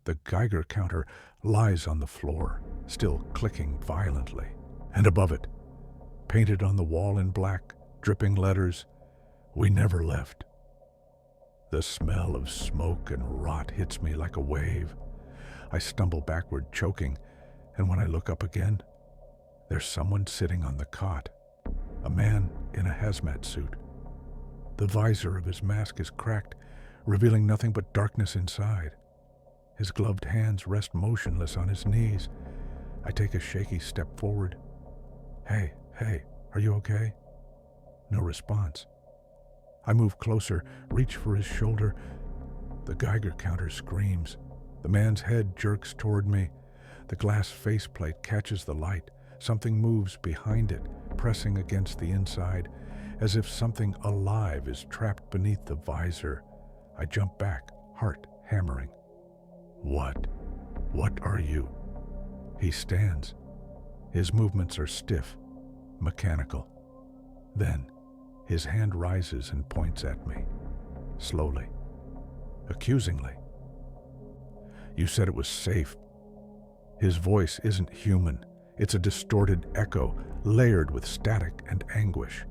[SPEAKER 1] The Geiger counter lies on the floor, still clicking violently. And above it, painted on the wall in black, dripping letters, "We never left." The smell of smoke and rot hits me like a wave. I stumble backward, choking, and when I look up again, there's someone sitting on the cot, a man in a hazmat suit. The visor of his mask is cracked, revealing nothing but darkness inside. His gloved hands rest motionless on his knees. I take a shaky step forward. Hey, are you okay?" No response. I move closer, reach for his shoulder. The Geiger counter screams. The man's head jerks toward me. The glass faceplate catches the light. Something moves behind it, pressing against the inside, as if something alive is trapped beneath the visor. I jump back, heart hammering. What are you?" He stands. His movements are stiff, mechanical. Then, his hand rises and points at me, slowly, accusingly. "You said it was safe." His voice isn't human. It's a distorted echo, layered with static and anguish.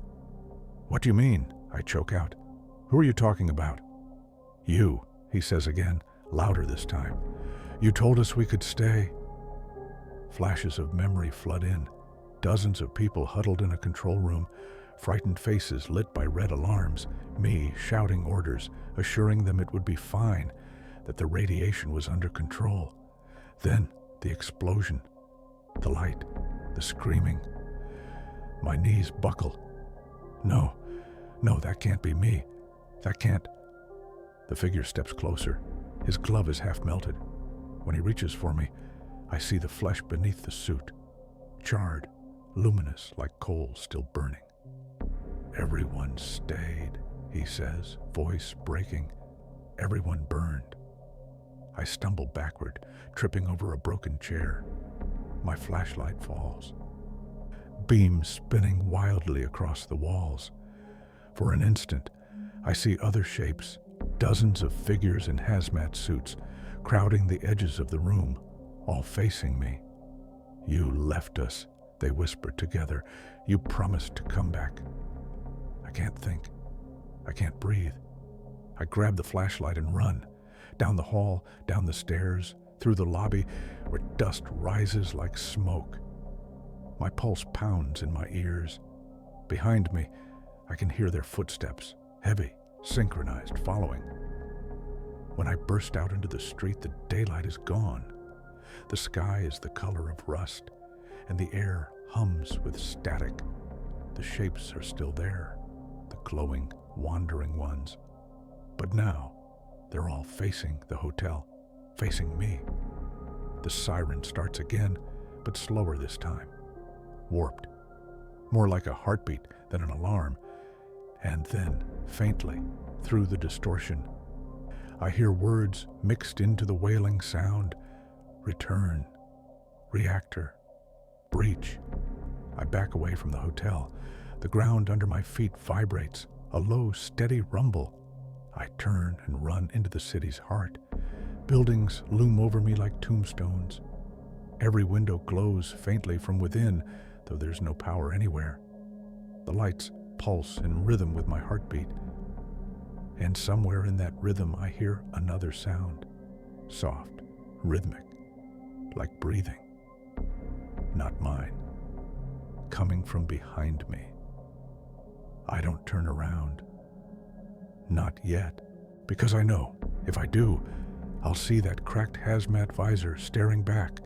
[SPEAKER 1] "What do you mean?" I choke out. "Who are you talking about?" "You," he says again, louder this time. "You told us we could stay." Flashes of memory flood in. Dozens of people huddled in a control room, frightened faces lit by red alarms, me shouting orders, assuring them it would be fine, that the radiation was under control. Then the explosion, the light, the screaming. My knees buckle. No, that can't be me. That can't. The figure steps closer. His glove is half melted. When he reaches for me, I see the flesh beneath the suit, charred, luminous like coals still burning. "Everyone stayed," he says, voice breaking. "Everyone burned." I stumble backward, tripping over a broken chair. My flashlight falls. Beams spinning wildly across the walls. For an instant, I see other shapes, dozens of figures in hazmat suits, crowding the edges of the room, all facing me. "You left us," they whisper together. "You promised to come back." I can't think. I can't breathe. I grab the flashlight and run. Down the hall, down the stairs, through the lobby, where dust rises like smoke. My pulse pounds in my ears. Behind me, I can hear their footsteps, heavy, synchronized, following. When I burst out into the street, the daylight is gone. The sky is the color of rust, and the air hums with static. The shapes are still there, the glowing, wandering ones. But now, they're all facing the hotel, facing me. The siren starts again, but slower this time. Warped. More like a heartbeat than an alarm. And then, faintly, through the distortion, I hear words mixed into the wailing sound. Return. Reactor. Breach. I back away from the hotel. The ground under my feet vibrates, a low, steady rumble. I turn and run into the city's heart. Buildings loom over me like tombstones. Every window glows faintly from within, though there's no power anywhere. The lights pulse in rhythm with my heartbeat. And somewhere in that rhythm I hear another sound, soft, rhythmic, like breathing. Not mine, coming from behind me. I don't turn around. Not yet, because I know, if I do, I'll see that cracked hazmat visor staring back,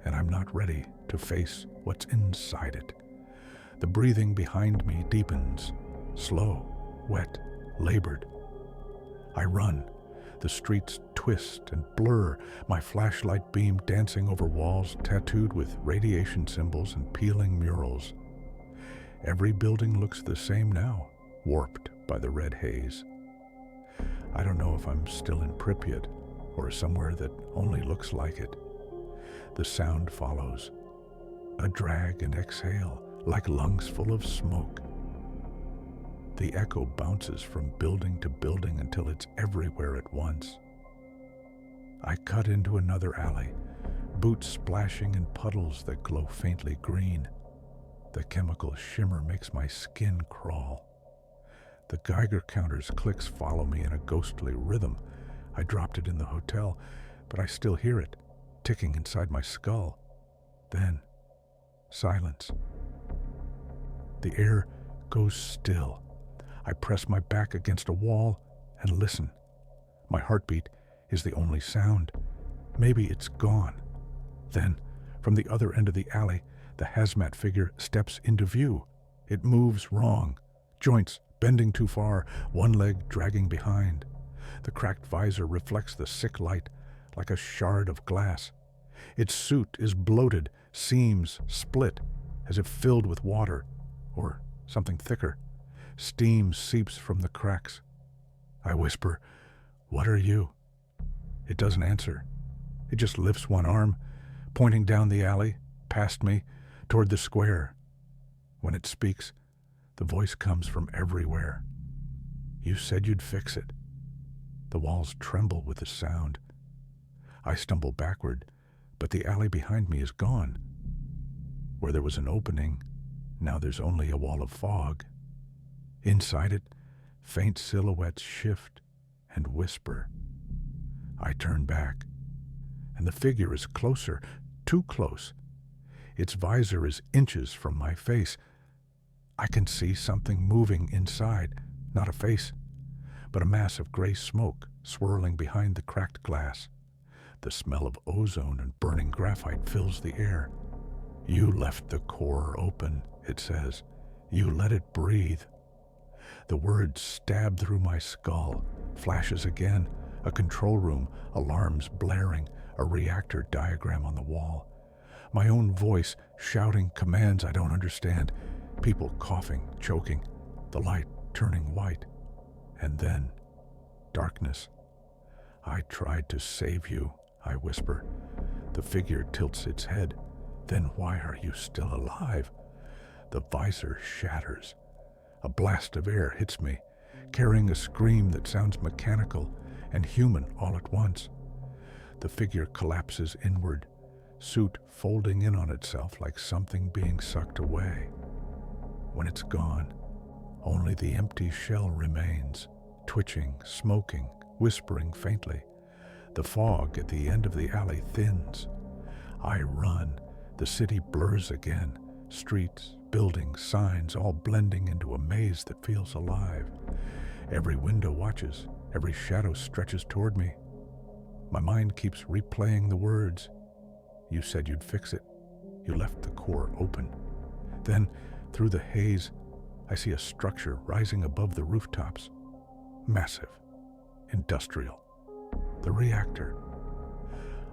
[SPEAKER 1] and I'm not ready to face what's inside it. The breathing behind me deepens, slow, wet, labored. I run. The streets twist and blur, my flashlight beam dancing over walls tattooed with radiation symbols and peeling murals. Every building looks the same now, warped by the red haze. I don't know if I'm still in Pripyat or somewhere that only looks like it. The sound follows, a drag and exhale like lungs full of smoke. The echo bounces from building to building until it's everywhere at once. I cut into another alley, boots splashing in puddles that glow faintly green. The chemical shimmer makes my skin crawl. The Geiger counter's clicks follow me in a ghostly rhythm. I dropped it in the hotel, but I still hear it, ticking inside my skull. Then, silence. The air goes still. I press my back against a wall and listen. My heartbeat is the only sound. Maybe it's gone. Then, from the other end of the alley, the hazmat figure steps into view. It moves wrong, joints bending too far, one leg dragging behind. The cracked visor reflects the sick light like a shard of glass. Its suit is bloated, seams split, as if filled with water, or something thicker. Steam seeps from the cracks. I whisper, "What are you?" It doesn't answer. It just lifts one arm, pointing down the alley, past me, toward the square. When it speaks, the voice comes from everywhere. "You said you'd fix it." The walls tremble with the sound. I stumble backward, but the alley behind me is gone. Where there was an opening, now there's only a wall of fog. Inside it, faint silhouettes shift and whisper. I turn back, and the figure is closer, too close. Its visor is inches from my face. I can see something moving inside, not a face, but a mass of gray smoke swirling behind the cracked glass. The smell of ozone and burning graphite fills the air. "You left the core open," it says. "You let it breathe." The words stab through my skull. Flashes again. A control room, alarms blaring, a reactor diagram on the wall. My own voice shouting commands I don't understand. People coughing, choking, the light turning white. And then, darkness. "I tried to save you," I whisper. The figure tilts its head. "Then why are you still alive?" The visor shatters. A blast of air hits me, carrying a scream that sounds mechanical and human all at once. The figure collapses inward, suit folding in on itself like something being sucked away. When it's gone, only the empty shell remains, twitching, smoking, whispering faintly. The fog at the end of the alley thins. I run. The city blurs again. Streets, buildings, signs, all blending into a maze that feels alive. Every window watches. Every shadow stretches toward me. My mind keeps replaying the words. "You said you'd fix it. You left the core open." Then, through the haze, I see a structure rising above the rooftops. Massive. Industrial. The reactor.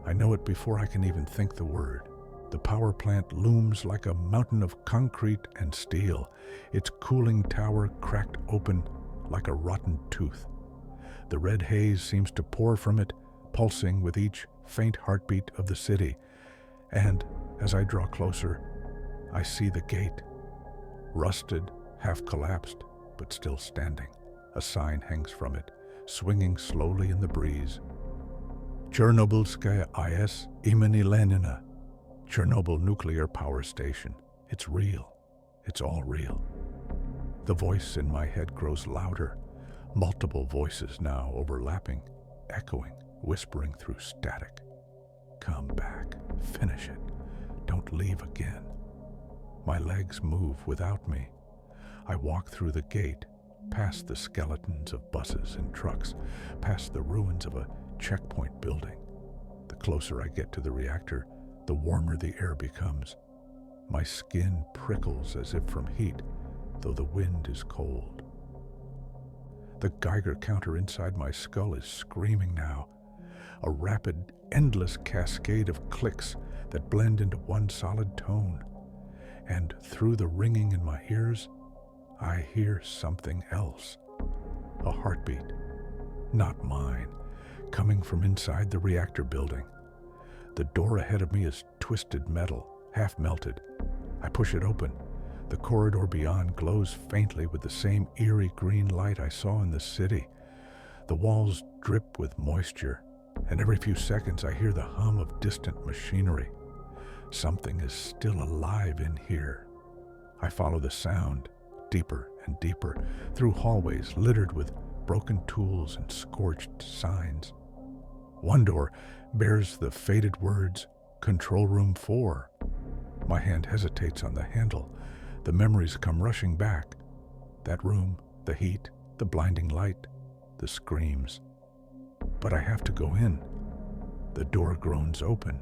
[SPEAKER 1] I know it before I can even think the word. The power plant looms like a mountain of concrete and steel, its cooling tower cracked open like a rotten tooth. The red haze seems to pour from it, pulsing with each faint heartbeat of the city. And as I draw closer, I see the gate. Rusted, half collapsed, but still standing. A sign hangs from it, swinging slowly in the breeze. Chernobylskaya IS imeni Lenina. Chernobyl Nuclear Power Station. It's real. It's all real. The voice in my head grows louder. Multiple voices now overlapping, echoing, whispering through static. "Come back. Finish it. Don't leave again." My legs move without me. I walk through the gate, past the skeletons of buses and trucks, past the ruins of a checkpoint building. The closer I get to the reactor, the warmer the air becomes. My skin prickles as if from heat, though the wind is cold. The Geiger counter inside my skull is screaming now. A rapid, endless cascade of clicks that blend into one solid tone. and through the ringing in my ears, I hear something else. A heartbeat, not mine, coming from inside the reactor building. The door ahead of me is twisted metal, half melted. I push it open. The corridor beyond glows faintly with the same eerie green light I saw in the city. The walls drip with moisture, and every few seconds I hear the hum of distant machinery. Something is still alive in here. I follow the sound, deeper and deeper, through hallways littered with broken tools and scorched signs. One door bears the faded words, Control Room 4. My hand hesitates on the handle. The memories come rushing back. That room, the heat, the blinding light, the screams. But I have to go in. The door groans open.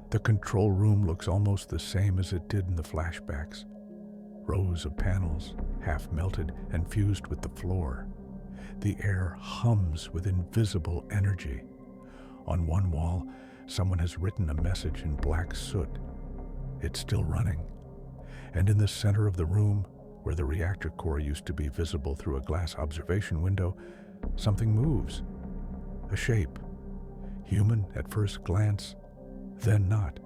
[SPEAKER 1] The control room looks almost the same as it did in the flashbacks. Rows of panels, half melted and fused with the floor. The air hums with invisible energy. On one wall, someone has written a message in black soot. It's still running. And in the center of the room, where the reactor core used to be visible through a glass observation window, something moves. A shape. Human at first glance, then not.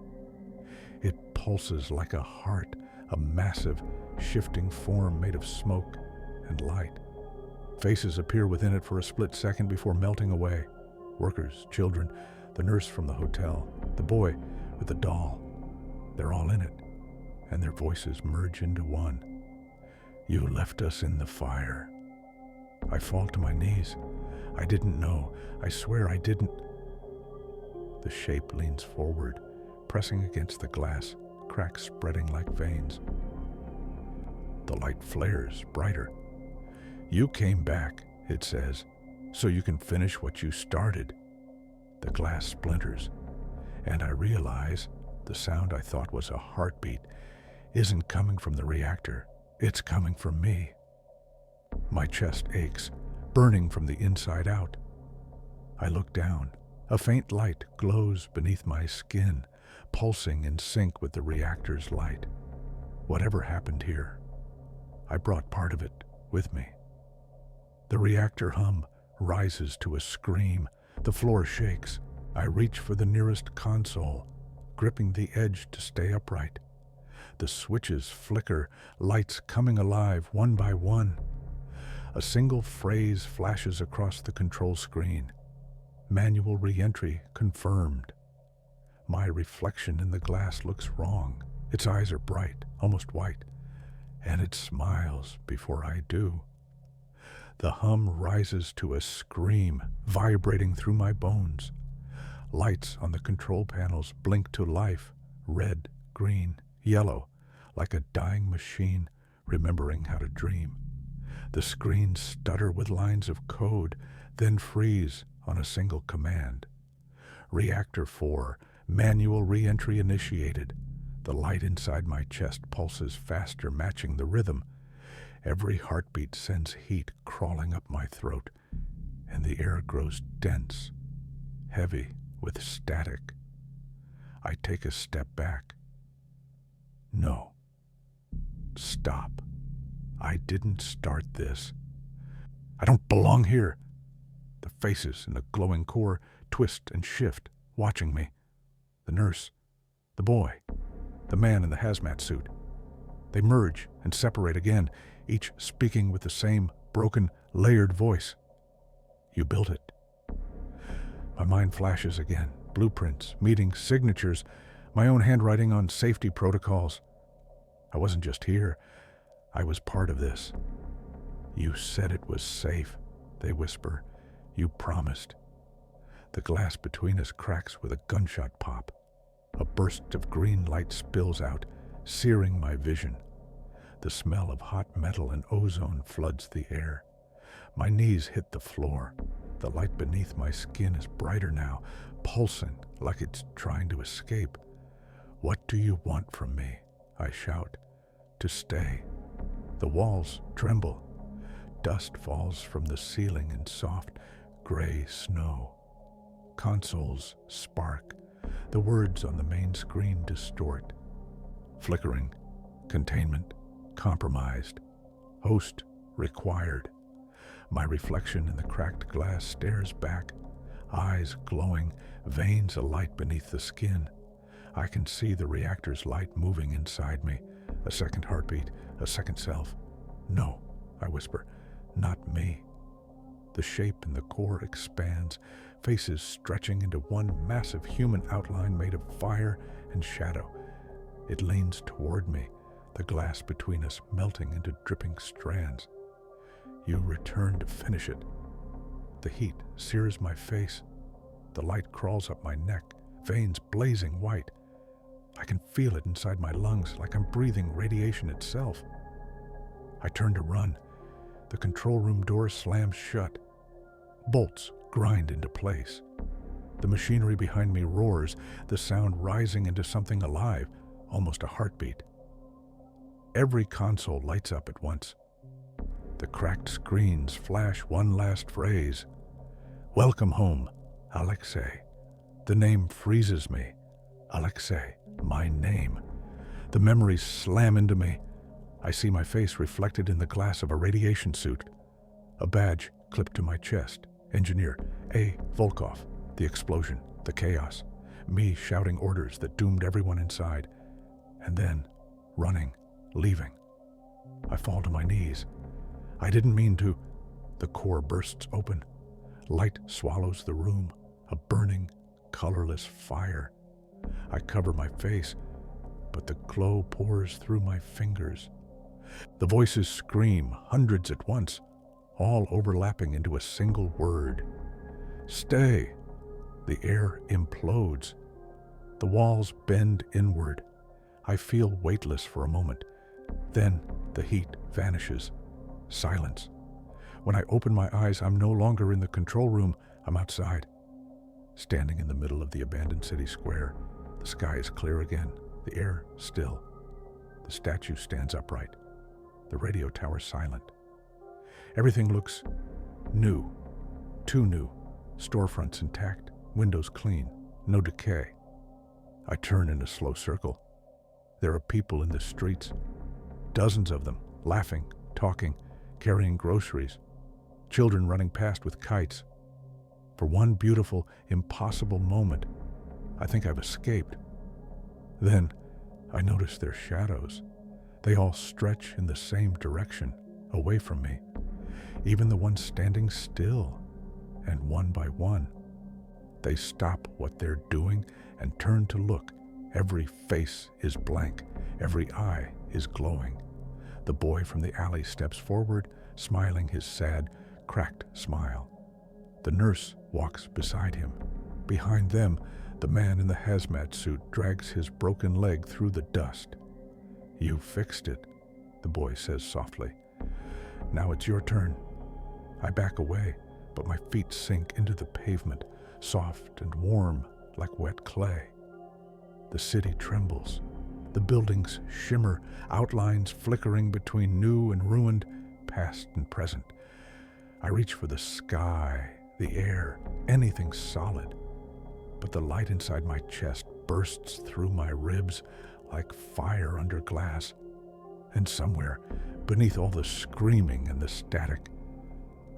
[SPEAKER 1] It pulses like a heart, a massive, shifting form made of smoke and light. Faces appear within it for a split second before melting away. Workers, children, the nurse from the hotel, the boy with the doll. They're all in it, and their voices merge into one. You left us in the fire. I fall to my knees. I didn't know. I swear I didn't. The shape leans forward, pressing against the glass, cracks spreading like veins. The light flares brighter. You came back, it says, so you can finish what you started. The glass splinters, and I realize the sound I thought was a heartbeat isn't coming from the reactor. It's coming from me. My chest aches, burning from the inside out. I look down. A faint light glows beneath my skin, pulsing in sync with the reactor's light. Whatever happened here, I brought part of it with me. The reactor hum rises to a scream. The floor shakes. I reach for the nearest console, gripping the edge to stay upright. The switches flicker, lights coming alive one by one. A single phrase flashes across the control screen. Manual re-entry confirmed. My reflection in the glass looks wrong. Its eyes are bright, almost white, and it smiles before I do. The hum rises to a scream, vibrating through my bones. Lights on the control panels blink to life, red, green, yellow, like a dying machine remembering how to dream. The screens stutter with lines of code, then freeze on a single command. Reactor 4, manual re-entry initiated. The light inside my chest pulses faster, matching the rhythm. Every heartbeat sends heat crawling up my throat, and the air grows dense, heavy with static. I take a step back. No. Stop. I didn't start this. I don't belong here. The faces in the glowing core twist and shift, watching me. The nurse, the boy, the man in the hazmat suit. They merge and separate again, each speaking with the same broken, layered voice. You built it. My mind flashes again. Blueprints, meetings, signatures, my own handwriting on safety protocols. I wasn't just here. I was part of this. You said it was safe, they whisper. You promised. The glass between us cracks with a gunshot pop. A burst of green light spills out, searing my vision. The smell of hot metal and ozone floods the air. My knees hit the floor. The light beneath my skin is brighter now, pulsing like it's trying to escape. What do you want from me? I shout. To stay. The walls tremble. Dust falls from the ceiling in soft, gray snow. Consoles spark. The words on the main screen distort. flickering, containment compromised, host required. My reflection in the cracked glass stares back, eyes glowing, veins alight beneath the skin. I can see the reactor's light moving inside me, a second heartbeat, a second self. No, I whisper, not me. The shape in the core expands, faces stretching into one massive human outline made of fire and shadow. It leans toward me, the glass between us melting into dripping strands. You return to finish it. The heat sears my face. The light crawls up my neck, veins blazing white. I can feel it inside my lungs, like I'm breathing radiation itself. I turn to run. The control room door slams shut. Bolts grind into place. The machinery behind me roars, the sound rising into something alive, almost a heartbeat. Every console lights up at once. The cracked screens flash one last phrase. Welcome home, Alexei. The name freezes me. Alexei, my name. The memories slam into me. I see my face reflected in the glass of a radiation suit. A badge clipped to my chest. Engineer A. Volkov. The explosion, the chaos. Me shouting orders that doomed everyone inside. And then, running, leaving. I fall to my knees. I didn't mean to. The core bursts open. Light swallows the room, a burning, colorless fire. I cover my face, but the glow pours through my fingers. The voices scream, hundreds at once, all overlapping into a single word. Stay! The air implodes. The walls bend inward. I feel weightless for a moment. Then the heat vanishes. Silence. When I open my eyes, I'm no longer in the control room. I'm outside. Standing in the middle of the abandoned city square, the sky is clear again, the air still. The statue stands upright. The radio tower silent. Everything looks new. Too new. Storefronts intact, windows clean, no decay. I turn in a slow circle. There are people in the streets, dozens of them, laughing, talking, carrying groceries, children running past with kites. For one beautiful, impossible moment, I think I've escaped. Then I notice their shadows. They all stretch in the same direction, away from me. Even the ones standing still, and one by one, they stop what they're doing and turn to look. Every face is blank, every eye is glowing. The boy from the alley steps forward, smiling his sad, cracked smile. The nurse walks beside him. Behind them, the man in the hazmat suit drags his broken leg through the dust. You fixed it, the boy says softly. Now it's your turn. I back away, but my feet sink into the pavement, soft and warm like wet clay. The city trembles. The buildings shimmer, outlines flickering between new and ruined, past and present. I reach for the sky, the air, anything solid. But the light inside my chest bursts through my ribs like fire under glass. And somewhere, beneath all the screaming and the static,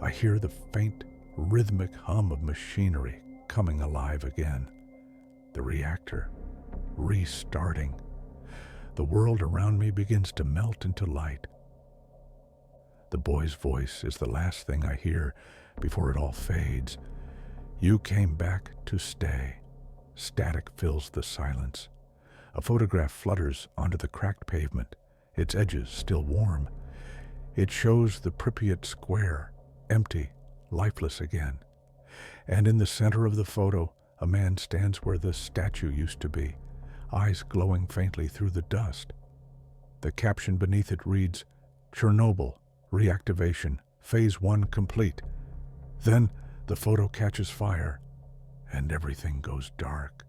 [SPEAKER 1] I hear the faint, rhythmic hum of machinery coming alive again. The reactor, restarting. The world around me begins to melt into light. The boy's voice is the last thing I hear before it all fades. You came back to stay. Static fills the silence. A photograph flutters onto the cracked pavement, its edges still warm. It shows the Pripyat square, empty, lifeless again. And in the center of the photo, a man stands where the statue used to be, eyes glowing faintly through the dust. The caption beneath it reads, Chernobyl Reactivation, Phase 1 complete. Then the photo catches fire, and everything goes dark.